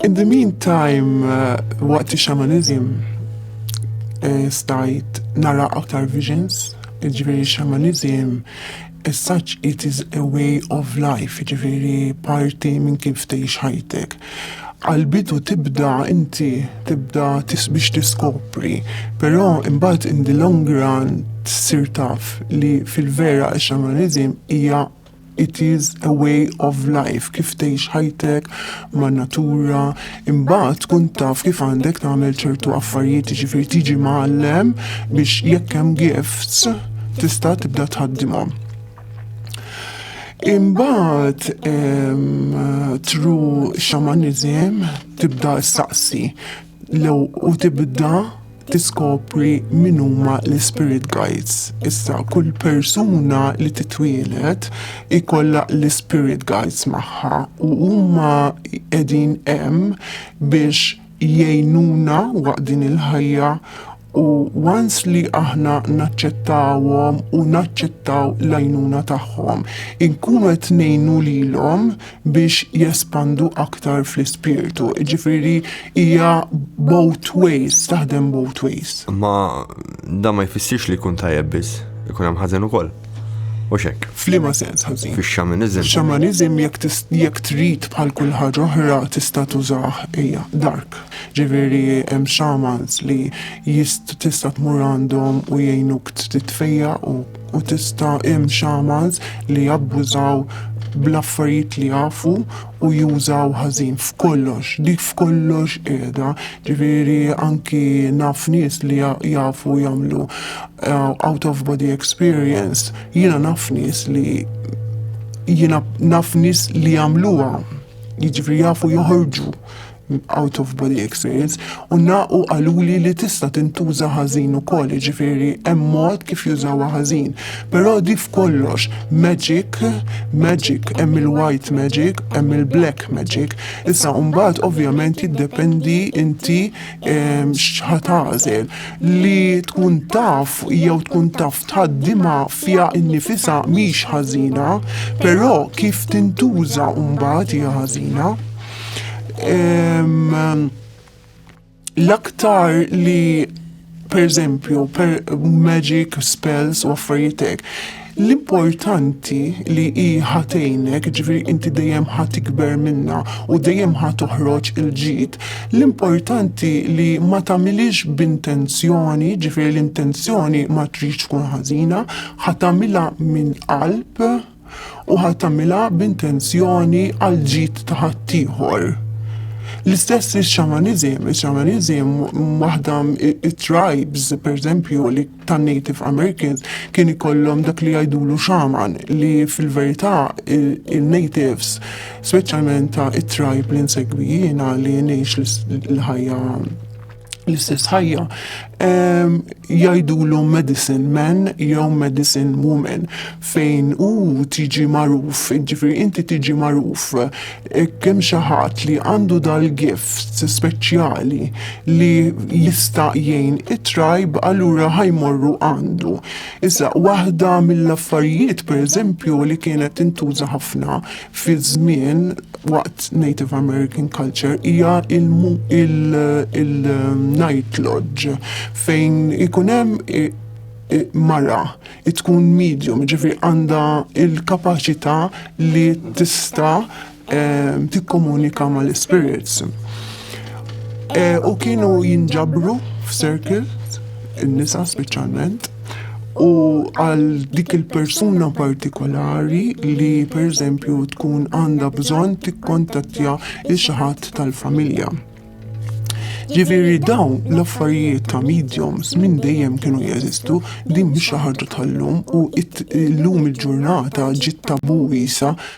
In the meantime, waqt xamanizm stajt nara aktar visions, ġifieri xamanizm as such it is a way of life, ġifieri parti minn kif tgħix ħajtek. Għal-bidu tibda biex tiskopri, però imbagħad in the long run tsir taf li fil-vera x-xamanizm hija it is a way of life, kif tgħix ħajtek man natura, imbagħad tkun taf kif għandek tagħmel ċertu affarijiet, ġifieri tiġi mgħallem biex jekk hemm gifts tista' tibda tħaddimhom. Imbagħad through xamanizm tibda ssaqsi u tibda tiskopri min huma l-spirit guides. Issa kull persuna li titwielet ikollha l-spirit guides magħha u huma qegħdin hemm biex jgħinuna waqt din il-ħajja u once li aħna naċċettawhom u naċċettaw l-għajnuna tagħhom, inkunu qed ngħinu lilhom biex jespandu aktar fl-ispirtu. Ġifieri hija both ways, taħdem both ways. Ma da ma jfissirx li jkun tajjeb biss, ikun hemm ħażen ukoll. U x'hekk. F'liema sens ħażin? Fix-xamanizm. Xamanizm jekk trid bħal kull ħaġa oħra tista' tużah hija dark. Ġifieri hemm shamans li tista' tmur għandhom u jgħinuk titfejja u tista' hemm shamans li jabbużaw bl-affarijiet li jafu u jużaw ħażin f'kollox, dik f'kollox qiegħda, ġifieri anki naf nies li jafu jagħmlu out of body experience, jiena naf nies li jagħmluha, jiġifieri jafu joħorġu out of body experience u naqu qaluli li tista' tintuża ħażin ukoll, ġifieri hemm mod kif jużawha ħażin. Però di f'kollox magic, hemm il-white magic, hemm il-black magic. Issa mbagħad ovvjament jiddependi inti x'ħatażel li tkun taf jew tkun taf tħaddimha fiha innifisha mhix ħażina, però kif tintuża mbagħad hija ħażina. L-aktar li pereżempju magic spells u affarijiet hekk, l-importanti li hi ħatejnek, ġifieri inti dejjem ħatikber minnha u dejjem ħatoħroġ il-ġid. L-importanti li ma tagħmilix b'intenzjoni, ġifieri l-intenzjoni ma tridx tkun ħażina, ħatagħmilha minn qalb u ħatagħmilha b'intenzjoni għal ġid ta' ħaddieħor. L-istess il-xamanizm waħda it-tribes, per eżempju, li tan-Native Americans kien ikollhom dak li jgħidulu xaman li fil-verità il-natives, speċjalment ta' it-tribe li nsegwi jiena li ngħix l-ħajja l-istess ħajja, jgħidulu medicine man jew medicine woman fejn tiġi magħruf, ġifieri inti tiġi magħruf kemm xi ħadd li għandu dal-gift speċjali li jista' jgħin it-tribe allura ħajmorru għandu. Issa waħda mill-affarijiet pereżempju li kienet tintuża ħafna fi żmien waqt Native American culture hija il-night lodge fejn ikun hemm mara tkun medium, ġifieri għandha il-kapaċità li tista' tikkomunika mal-spirits. U kienu jinġabru f'circles, in-nisa speċjalment, u għal dik il-persuna partikolari li pereżempju tkun għandha bżonn tikkontattja xi ħadd tal-familja. Ġifieri dawn l-affarijiet ta' mediums minn dejjem kienu jeżistu, din mhix xi ħaġa tal-lum u llum il-ġurnata ġiet tabu wiesa'